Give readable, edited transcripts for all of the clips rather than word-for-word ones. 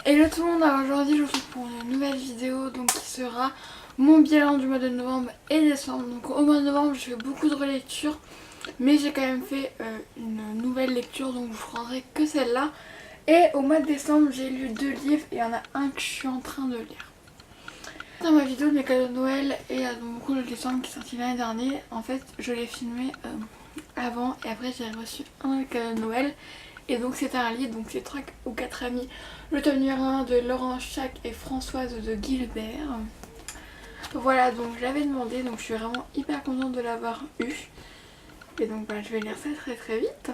Hello tout le monde, alors aujourd'hui je vous retrouve pour une nouvelle vidéo donc qui sera mon bilan du mois de novembre et décembre. Donc au mois de novembre j'ai fait beaucoup de relectures mais j'ai quand même fait une nouvelle lecture donc je vous prendrai que celle-là. Et au mois de décembre j'ai lu 2 livres et il y en a un que je suis en train de lire. Dans ma vidéo de mes cadeaux de Noël et mon cours de décembre qui est sorti l'année dernière, en fait je l'ai filmé avant et après j'ai reçu un cadeau de Noël. Et donc c'est un livre, donc c'est 3 ou 4 amis. Le tome numéro 1 de Laurence Chac et Françoise de Guilbert. Voilà, donc je l'avais demandé, donc je suis vraiment hyper contente de l'avoir eu. Et donc bah, je vais lire ça très vite.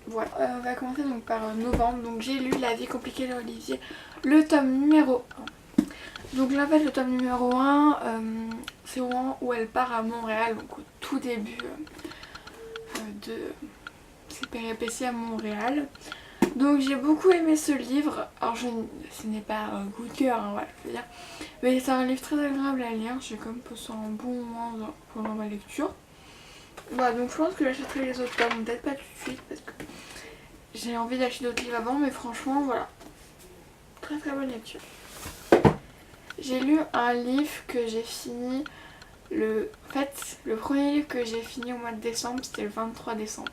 Voilà, on va commencer donc par novembre. Donc j'ai lu La vie compliquée d'Olivier, le tome numéro 1. Donc là en fait le tome numéro 1, c'est au moment où elle part à Montréal, donc au tout début de ses péripéties à Montréal. Donc j'ai beaucoup aimé ce livre. Alors ce n'est pas un coup de cœur, hein, voilà, je veux dire. Mais c'est un livre très agréable à lire. J'ai comme passé un bon moment pendant ma lecture. Voilà, donc je pense que j'achèterai les autres tomes, peut-être pas tout de suite parce que j'ai envie d'acheter d'autres livres avant, mais franchement voilà. Très bonne lecture. J'ai lu un livre que j'ai fini En fait, le premier livre que j'ai fini au mois de décembre, c'était le 23 décembre.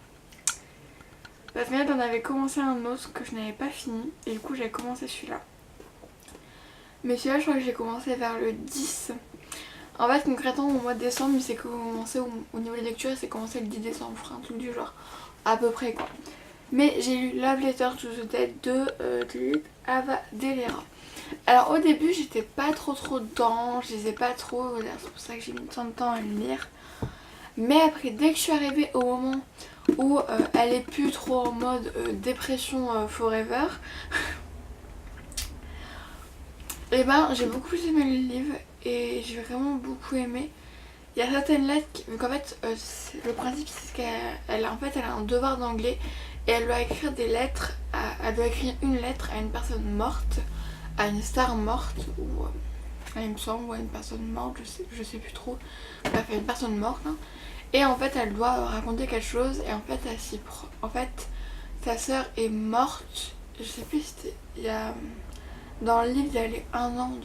Parce que j'en avais commencé un autre que je n'avais pas fini et du coup j'ai commencé celui-là. Mais celui-là je crois que j'ai commencé vers le 10. En fait concrètement au mois de décembre il s'est commencé au niveau de lecture, il s'est commencé le 10 décembre, je crois un truc du genre. À peu près quoi. Mais j'ai lu Love Letter to the Dead de Ava Delera. Alors au début j'étais pas trop dedans, je lisais pas trop, c'est pour ça que j'ai mis tant de temps à le lire. Mais après dès que je suis arrivée au moment où elle est plus trop en mode dépression forever, et ben j'ai beaucoup plus aimé le livre et j'ai vraiment beaucoup aimé. Il y a certaines lettres donc en fait le principe c'est qu'elle en fait elle a un devoir d'anglais et elle doit écrire des lettres, elle doit écrire une lettre à une personne morte, à une star morte ou il me semble, ou à une personne morte, je sais plus trop, bref à une personne morte hein. Et en fait elle doit raconter quelque chose et en fait en fait sa sœur est morte, je sais plus si c'était il y a dans le livre il y a les 1 an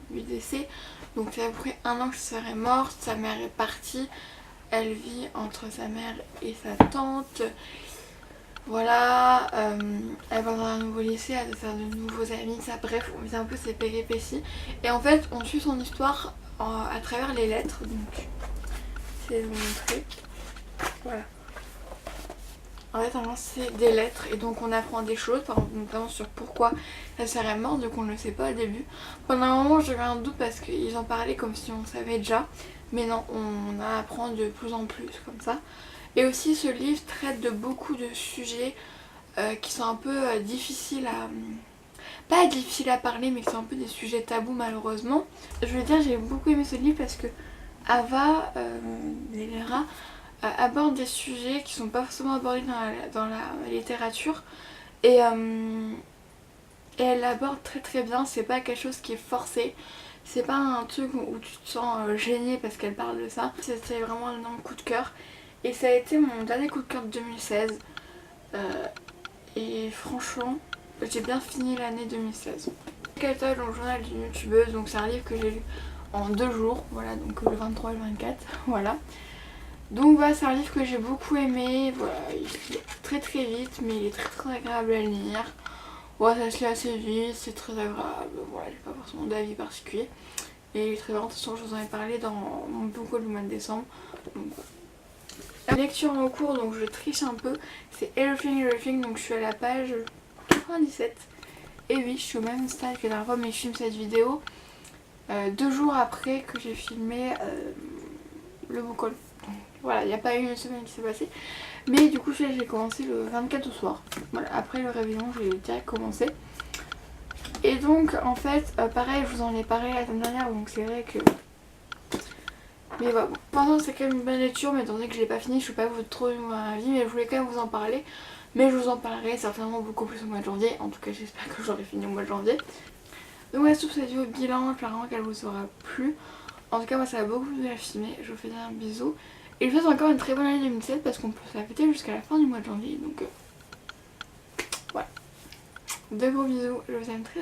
du décès, donc c'est à peu près 1 an que sa sœur est morte, sa mère est partie, elle vit entre sa mère et sa tante. Voilà, elle va dans un nouveau lycée, elle va faire de nouveaux amis, ça, bref, on vit un peu ses péripéties. Et en fait, on suit son histoire à travers les lettres, donc je vais vous montrer. Voilà. En fait, c'est des lettres et donc on apprend des choses, notamment sur pourquoi sa sœur est morte, donc on ne le sait pas au début. Pendant un moment, j'avais un doute parce qu'ils en parlaient comme si on savait déjà, mais non, on apprend de plus en plus comme ça. Et aussi, ce livre traite de beaucoup de sujets qui sont un peu difficiles à... pas difficiles à parler, mais qui sont un peu des sujets tabous malheureusement. Je veux dire, j'ai beaucoup aimé ce livre parce que Ava Delera aborde des sujets qui sont pas forcément abordés dans la littérature et elle l'aborde très bien, c'est pas quelque chose qui est forcé, c'est pas un truc où tu te sens gêné parce qu'elle parle de ça, c'était vraiment un énorme coup de cœur et ça a été mon dernier coup de cœur de 2016 et franchement j'ai bien fini l'année 2016. Catalogue dans le journal d'une youtubeuse, donc c'est un livre que j'ai lu en 2 jours, voilà, donc le 23 et le 24, voilà. Donc voilà, c'est un livre que j'ai beaucoup aimé, voilà, il lit très vite mais il est très agréable à lire. Ouais, ça se lit assez vite, c'est très agréable, voilà, j'ai pas forcément d'avis particulier. Et il est très bien, de toute façon je vous en ai parlé dans mon book haul du mois de décembre. Donc, voilà. La lecture en cours, donc je triche un peu, c'est Everything, donc je suis à la page 97. Et oui, je suis au même stade que la dernière fois, mais je filme cette vidéo 2 jours après que j'ai filmé le book haul. Voilà, il n'y a pas eu une semaine qui s'est passée. Mais du coup, j'ai commencé le 24 au soir. Voilà, après le réveillon, j'ai direct commencé. Et donc, en fait, pareil, je vous en ai parlé la semaine dernière, donc c'est vrai que... Mais voilà, bon. Pour l'instant, c'est quand même une bonne lecture, mais étant donné que je l'ai pas fini, je ne peux pas vous trop mon avis, mais je voulais quand même vous en parler. Mais je vous en parlerai certainement beaucoup plus au mois de janvier. En tout cas, j'espère que j'aurai fini au mois de janvier. Donc voilà, sur cette vidéo bilan, j'espère vraiment qu'elle vous aura plu. En tout cas, moi, ça m'a beaucoup plu à filmer. Je vous fais un bisou. Et je vous souhaite encore une très bonne année 2017 parce qu'on peut se la fêter jusqu'à la fin du mois de janvier. Donc voilà. De gros bisous, je vous aime très.